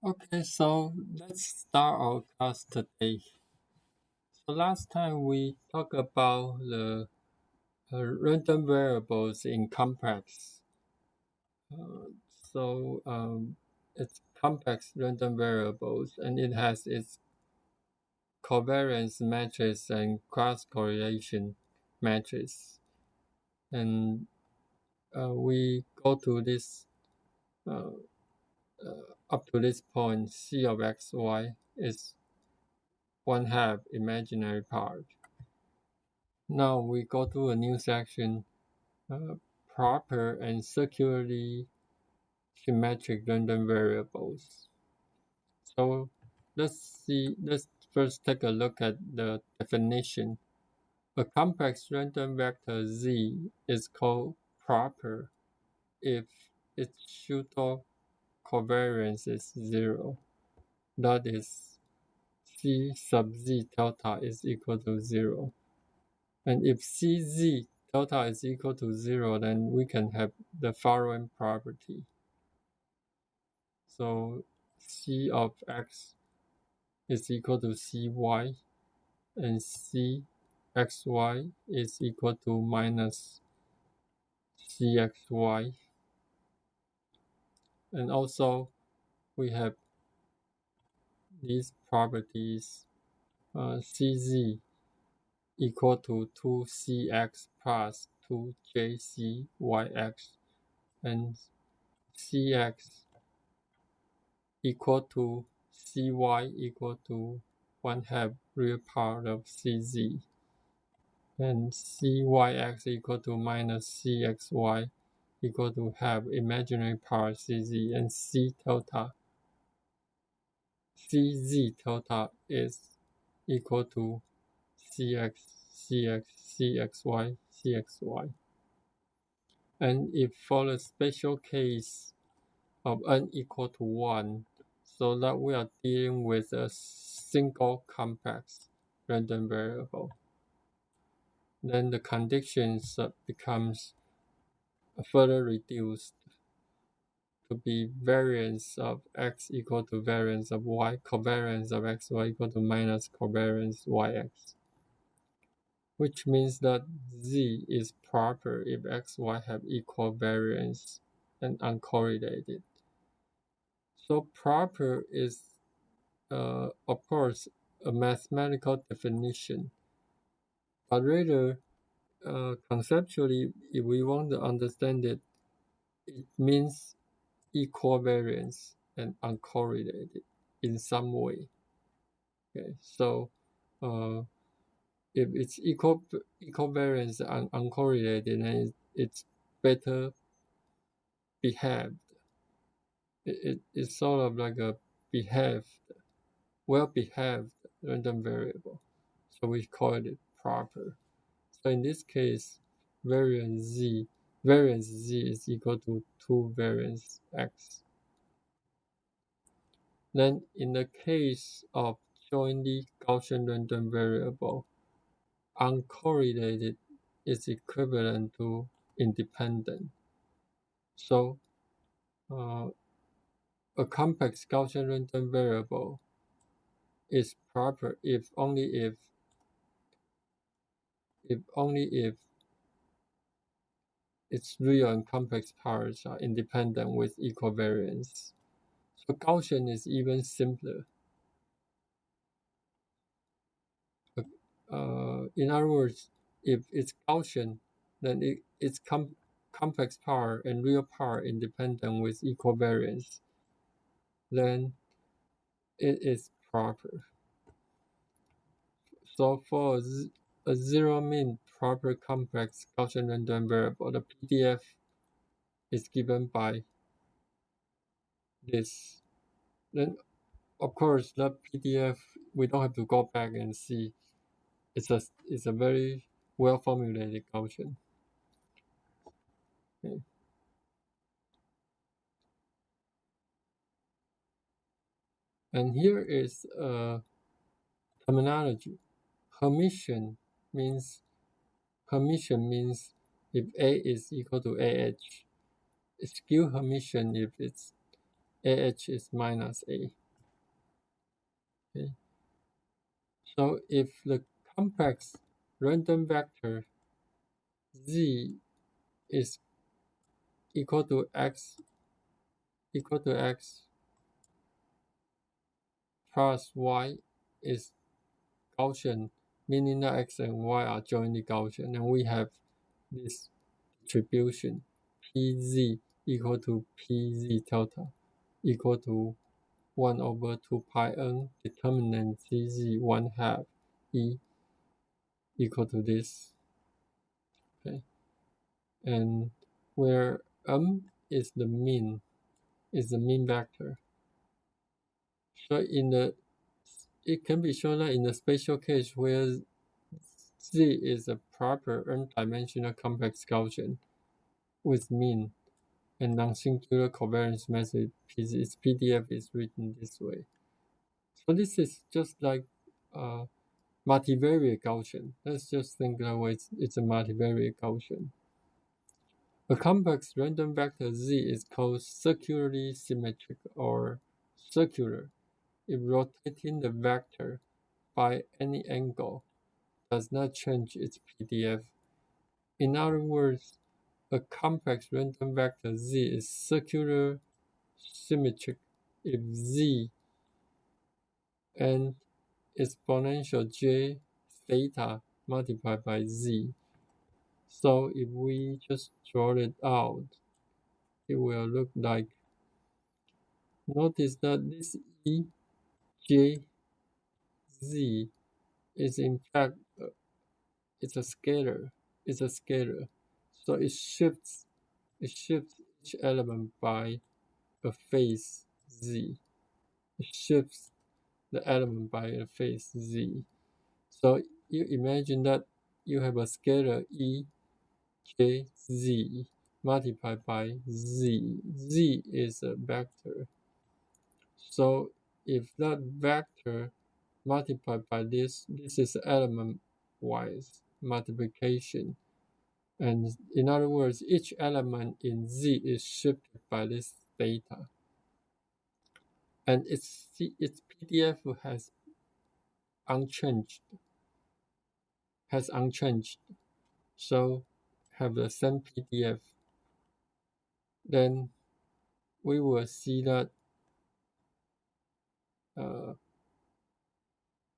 Okay, so let's start our class today. So last time we talked about the random variables in complex. So it's complex random variables, and it has its covariance matrix and cross correlation matrix. And we go to this uh, up to this point. C of x y is 1/2 imaginary part. Now we go to a new section, uh, proper and circularly symmetric random variables. So let's first take a look at the definition. A complex random vector Z is called proper if its pseudo covariance is 0. That is, C sub Z delta is equal to 0. And if Cz delta is equal to 0, then we can have the following property. So C of x is equal to Cy, and Cxy is equal to minus Cxy. And also we have these properties, Cz equal to 2Cx plus 2JCyx, and Cx equal to Cy equal to 1/2 real part of Cz, and Cyx equal to minus Cxy equal to half imaginary part Cz, and Cz delta is equal to Cxy. And if for the special case of n equal to 1, so that we are dealing with a single complex random variable, then the conditions becomes further reduced to be variance of x equal to variance of y, covariance of xy equal to minus covariance yx, which means that z is proper if xy have equal variance and uncorrelated. So proper is of course, a mathematical definition, but rather, conceptually, if we want to understand it, it means equal variance and uncorrelated in some way. Okay, so uh, if it's equal variance and uncorrelated, then it's better behaved. It's sort of like a behaved, well behaved random variable. So we call it proper. So in this case, variance z is equal to 2 variance x. Then in the case of jointly Gaussian random variable, uncorrelated is equivalent to independent. So a complex Gaussian random variable is proper if only if its real and complex parts are independent with equal variance. So Gaussian is even simpler. In other words, if it's Gaussian, then its complex part and real part independent with equal variance, then it is proper. So for a zero mean proper complex Gaussian random variable, the PDF is given by this. Then of course the PDF we don't have to go back and see. It's a very well formulated Gaussian. Okay. And here is a terminology. Hermitian means if A is equal to AH. Skew Hermitian if it's AH is minus A. Okay. So if the complex random vector Z is equal to x plus y is Gaussian, meaning that x and y are jointly Gaussian, and we have this distribution Pz equal to Pz delta equal to 1 over 2 pi n determinant Zz 1/2 E equal to this. Okay, and where m is the mean vector. So it can be shown that in the special case where Z is a proper n-dimensional complex Gaussian with mean and non-singular covariance method, its PDF is written this way. So this is just like multivariate Gaussian. Let's just think that way it's a multivariate Gaussian. A complex random vector Z is called circularly symmetric or circular if rotating the vector by any angle does not change its PDF. In other words, a complex random vector Z is circular symmetric if Z and exponential j theta multiplied by Z. So if we just draw it out, it will look like, notice that this E J Z is in fact it's a scalar. It's a scalar. So it shifts each element by a phase Z. It shifts the element by a phase Z. So you imagine that you have a scalar E J Z multiplied by Z. Z is a vector. So if that vector multiplied by this is element wise multiplication. And in other words, each element in Z is shifted by this theta. And its PDF unchanged, has unchanged. So have the same PDF. Then we will see that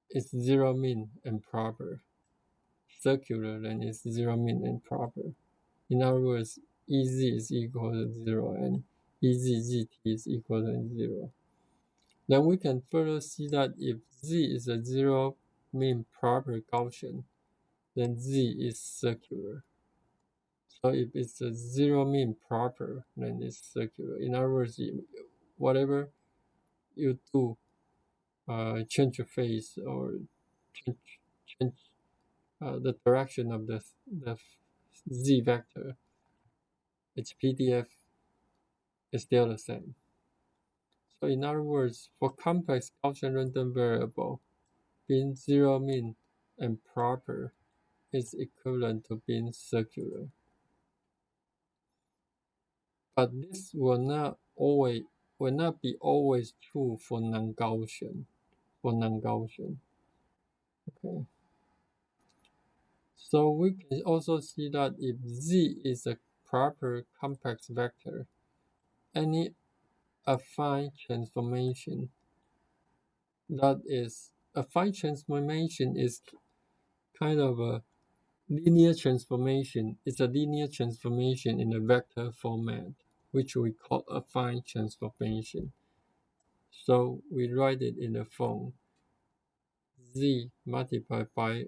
it's zero mean and proper. Circular, then it's zero mean and proper. In other words, Ez is equal to 0 and EZGT is equal to 0. Then we can further see that if Z is a zero mean proper Gaussian, then Z is circular. So if it's a zero mean proper, then it's circular. In other words, whatever you do, change your phase or change the direction of the Z vector, its PDF is still the same. So in other words, for complex Gaussian random variable, being zero mean and proper is equivalent to being circular. But this will not be always true for non-Gaussian. Okay. So we can also see that if Z is a proper complex vector, any affine transformation that is affine transformation is kind of a linear transformation. It's a linear transformation in a vector format, which we call affine transformation. So we write it in the form Z multiplied by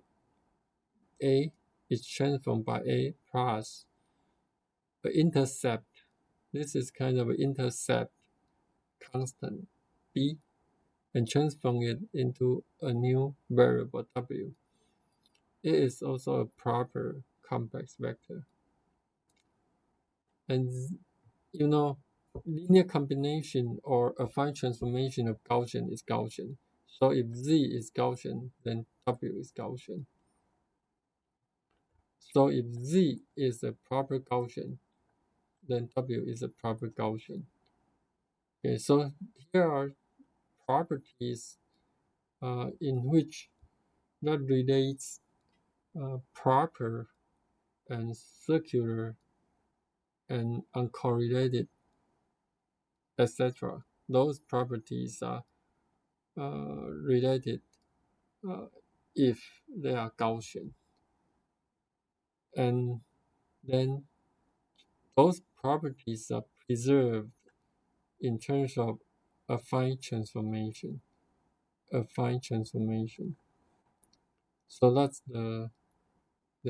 A is transformed by A plus the intercept. This is kind of an intercept constant B and transform it into a new variable W. It is also a proper complex vector. And linear combination or affine transformation of Gaussian is Gaussian. So if Z is Gaussian, then W is Gaussian. So if Z is a proper Gaussian, then W is a proper Gaussian. Okay, so here are properties in which that relates proper and circular and uncorrelated, etc. Those properties are related uh, if they are Gaussian. And then those properties are preserved in terms of affine transformation. Affine transformation. So that's the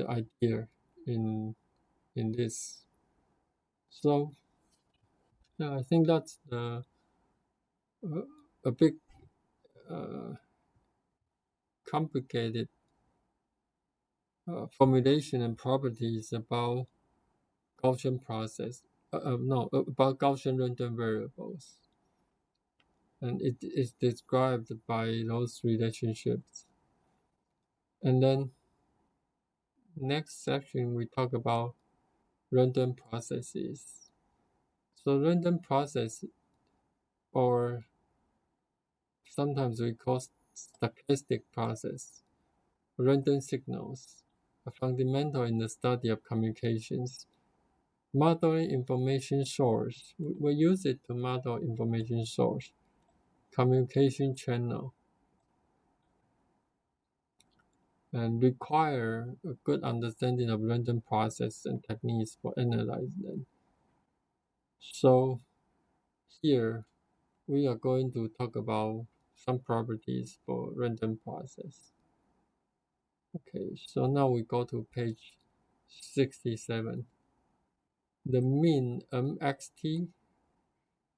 idea in this. So yeah, I think that's uh, a bit uh, complicated formulation and properties about Gaussian process. No, about Gaussian random variables, and it is described by those relationships. And then next section we talk about random processes. So random process, or sometimes we call stochastic process, random signals, are fundamental in the study of communications. Modeling information source, we use it to model information source, communication channel, and require a good understanding of random process and techniques for analyzing them. So here we are going to talk about some properties for random process. Okay, so now we go to page 67. The mean mxt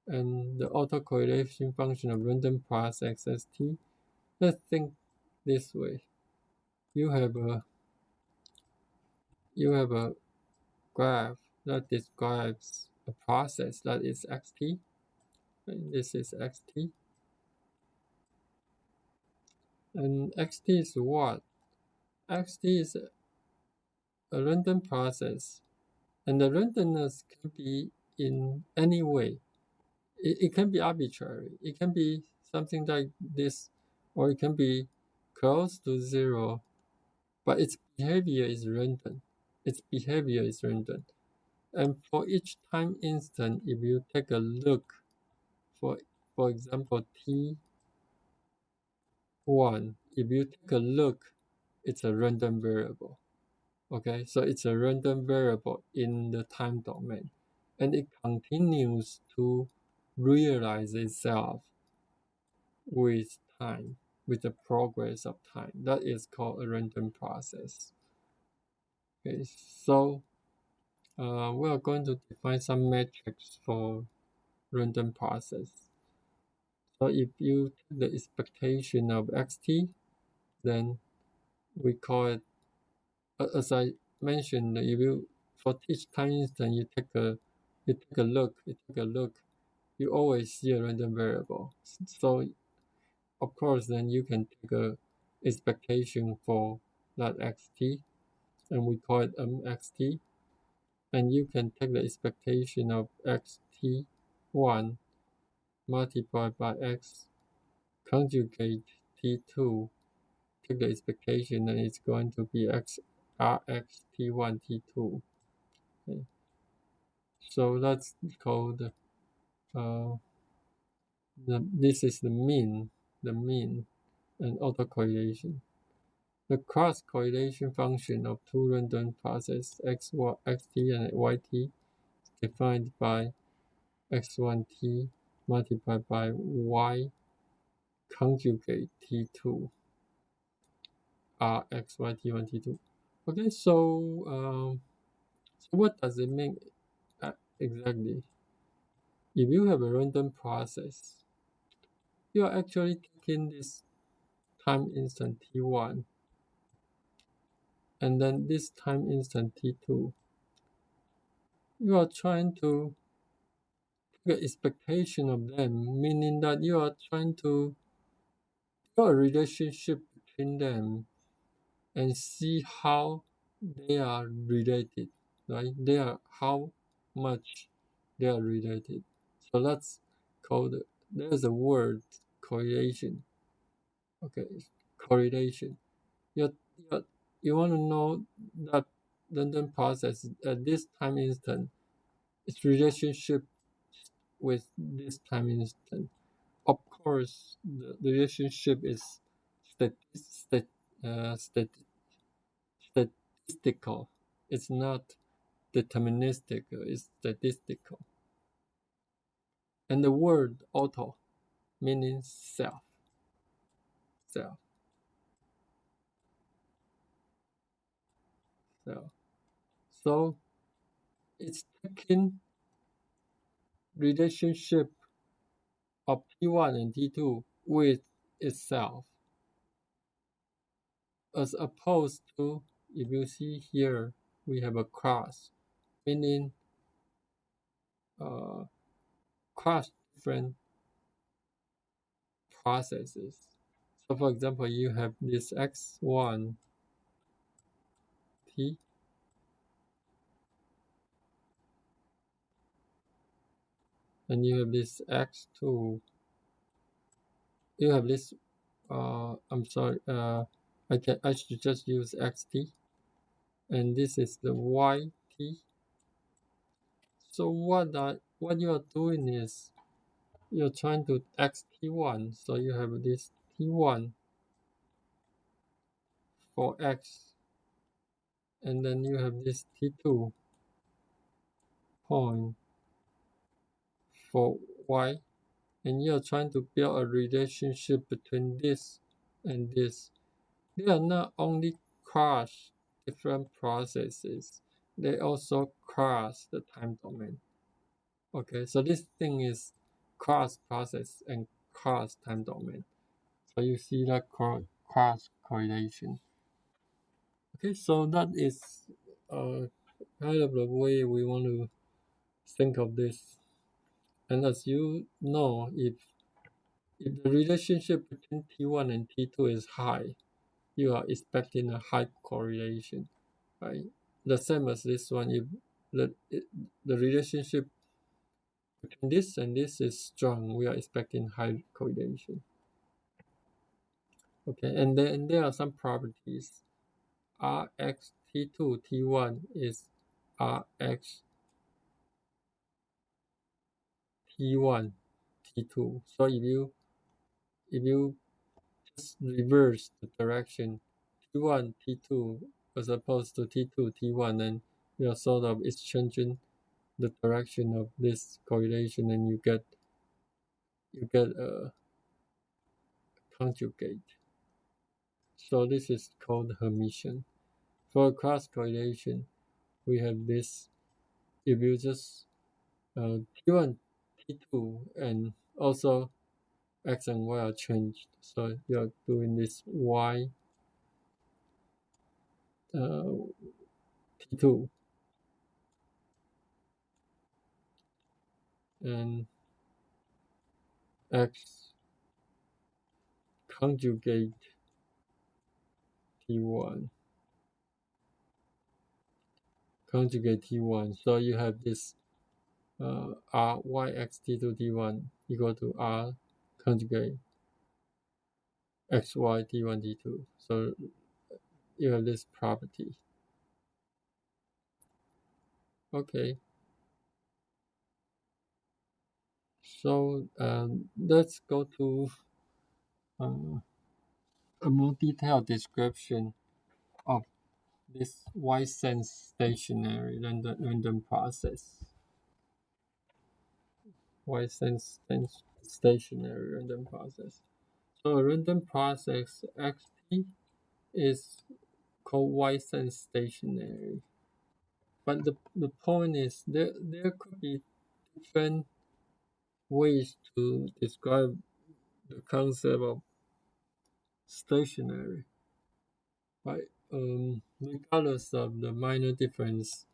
and the autocorrelation function of random process xt. Let's think this way. You have a graph that describes a process that is xt, and this is xt, and xt is what? Xt is a random process, and the randomness can be in any way. It can be arbitrary. It can be something like this, or it can be close to zero, but its behavior is random. Its behavior is random. And for each time instant, if you take a look, for example, t1, if you take a look, it's a random variable. Okay, so it's a random variable in the time domain, and it continues to realize itself with time, with the progress of time. That is called a random process. Okay, so we are going to define some metrics for random process. So if you take the expectation of xt, then we call it, as I mentioned, if you for each time instant you take a look, you always see a random variable. So of course, then you can take a expectation for that xt, and we call it mxt, and you can take the expectation of xt1 multiplied by x conjugate t2, take the expectation, and it's going to be rx t1 t2. Okay. So that's called this is the mean and autocorrelation. The cross correlation function of two random processes xt and yt is defined by x1t multiplied by y conjugate t2 rxy t1 t2. Okay, so what does it mean exactly? If you have a random process, you are actually taking this time instant t1 and then this time instant t2. You are trying to take an expectation of them, meaning that you are trying to draw a relationship between them and see how they are related, right? They are how much they are related. So that's called, there's a word, correlation. Okay, correlation. You you you want to know that random process at this time instant, its relationship with this time instant. Of course, the relationship is stat, stat, stat, statistical. It's not deterministic. It's statistical. And the word auto meaning self, self, self. So it's taking relationship of T1 and T2 with itself, as opposed to, if you see here, we have a cross, meaning uh, cross different processes. So for example, you have this x1 t, and you have this x2, you have this, I'm sorry, I should just use xt, and this is the yt. So what you are doing is you're trying to x t1, so you have this t1 for x, and then you have this t2 point for y, and you're trying to build a relationship between this and this. They are not only cross different processes, they also cross the time domain. Okay, so this thing is cross process and cross time domain. So you see that cross correlation. Okay, so that is kind of the way we want to think of this. And as you know, if the relationship between T1 and T2 is high, you are expecting a high correlation, right? The same as this one, if the relationship between this and this is strong, we are expecting high correlation. Okay, and then there are some properties. Rx T2 T1 is Rx T1 T2. So if you just reverse the direction T1 T2 as opposed to T2 T1, then you're sort of exchanging the direction of this correlation, and you get a conjugate. So this is called Hermitian. For cross correlation, we have this. If you just T1 T2 and also x and y are changed, so you're doing this y uh, T2 and x conjugate T1, conjugate T1. So you have this r y x T2 T1 equal to r conjugate x y T1 T2. So you have this property. Okay, so let's go to uh, a more detailed description of this Y sense stationary random process. Y sense stationary random process. So a random process XT is called Y sense stationary. But the point is there could be different ways to describe the concept of stationary. Right? Regardless of the minor difference,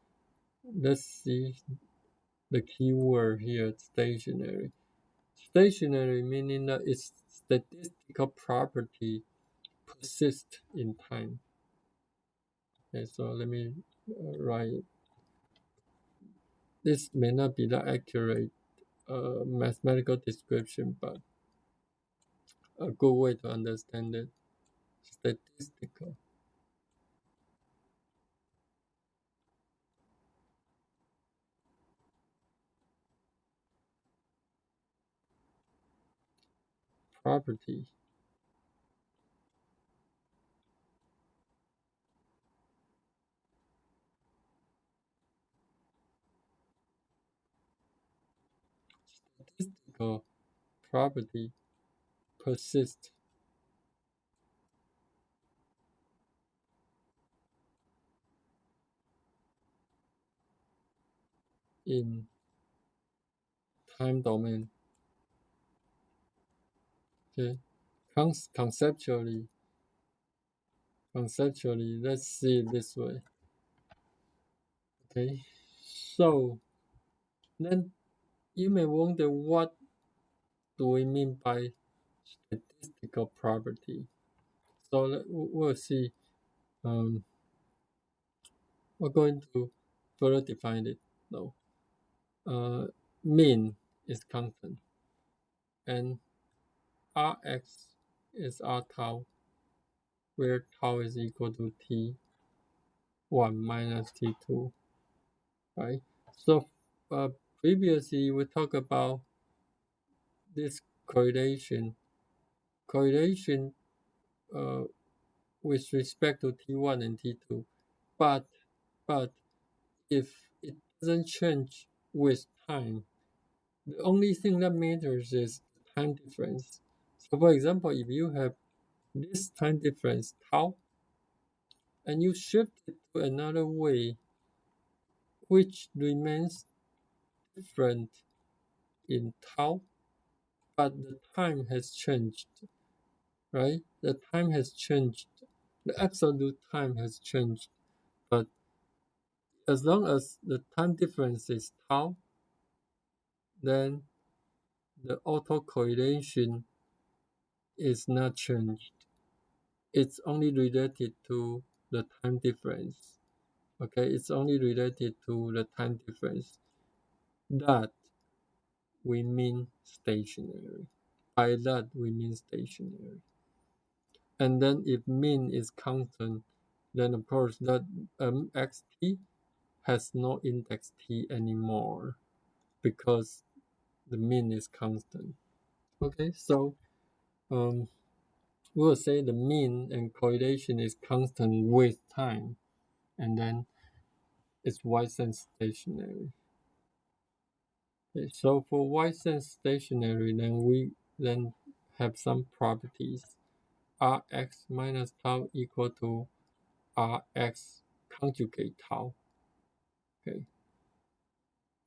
let's see the key word here, stationary. Stationary meaning that its statistical property persists in time. Okay, so let me write it. This may not be that accurate a mathematical description, but a good way to understand it. Statistical property. Statistical property persists in time domain. Okay, conceptually, let's see it this way. Okay, so then you may wonder, what do we mean by statistical property? So we'll see. Um, we're going to further define it though. Mean is constant, and Rx is R tau, where tau is equal to T1 minus T2, right? So previously we talked about this correlation uh, with respect to T1 and T2, but but if it doesn't change with time, the only thing that matters is time difference. So for example, if you have this time difference tau, and you shift it to another way which remains different in tau, but the time has changed, right? The time has changed. The absolute time has changed. But as long as the time difference is tau, then the autocorrelation is not changed. It's only related to the time difference. Okay, it's only related to the time difference. That we mean stationary. By that we mean stationary. And then if mean is constant, then of course that xt has no index t anymore because the mean is constant. Okay, so um, we'll say the mean and correlation is constant with time, and then it's white sense stationary. Okay, so for white sense stationary, then we then have some properties. Rx minus tau equal to Rx conjugate tau. Okay,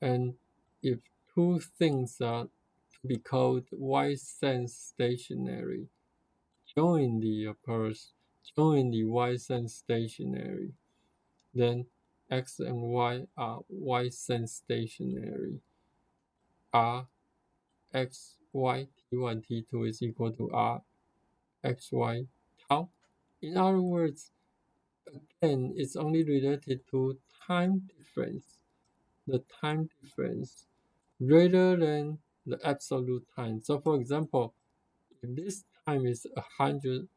and if two things are to be called white sense stationary, jointly occurs, jointly white sense stationary, then x and y are white sense stationary. R x y t1 t2 is equal to R x y tau. In other words, again, it's only related to time difference, the time difference, rather than the absolute time. So for example, if this time is 100,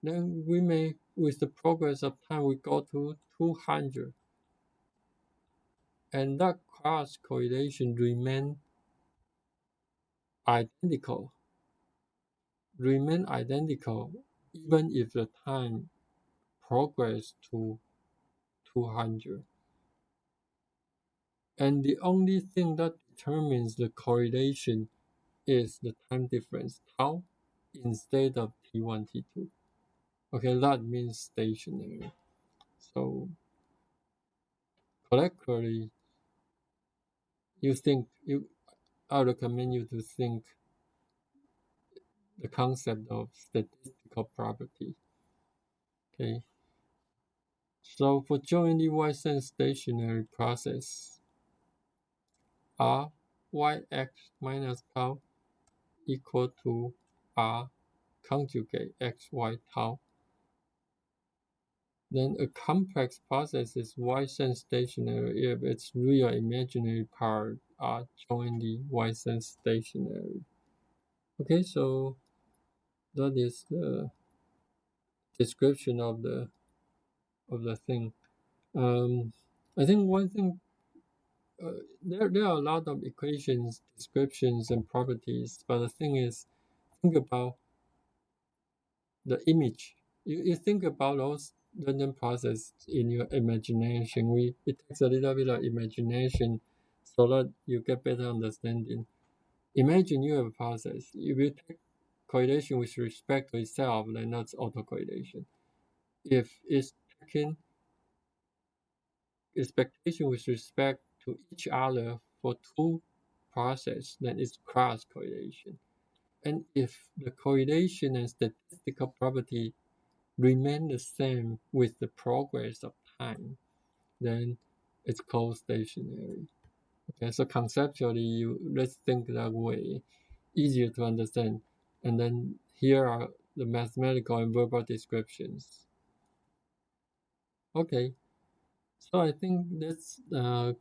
then we may, with the progress of time, we go to 200, and that cross correlation identical, remain identical, even if the time progress to 200. And the only thing that determines the correlation is the time difference tau instead of t1 t2. Okay, that means stationary. So collectively, you think you I recommend you to think the concept of statistical property. Okay, so for jointly white sense stationary process, R yx minus tau equal to R conjugate xy tau. Then a complex process is White-sense stationary if its real and imaginary part are jointly White-sense stationary. Okay, so that is the description of the thing. I think one thing, there are a lot of equations, descriptions, and properties, but the thing is, think about the image. You think about those random process in your imagination. It takes a little bit of imagination so that you get better understanding. Imagine you have a process. If you take correlation with respect to itself, then that's autocorrelation. If it's taking expectation with respect to each other for two process, then it's cross correlation. And if the correlation and statistical property remain the same with the progress of time, then it's called stationary. Okay, so conceptually, let's think that way, easier to understand. And then here are the mathematical and verbal descriptions. Okay, so I think let's uh,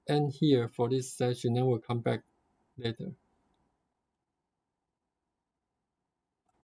end here for this session, and we'll come back later.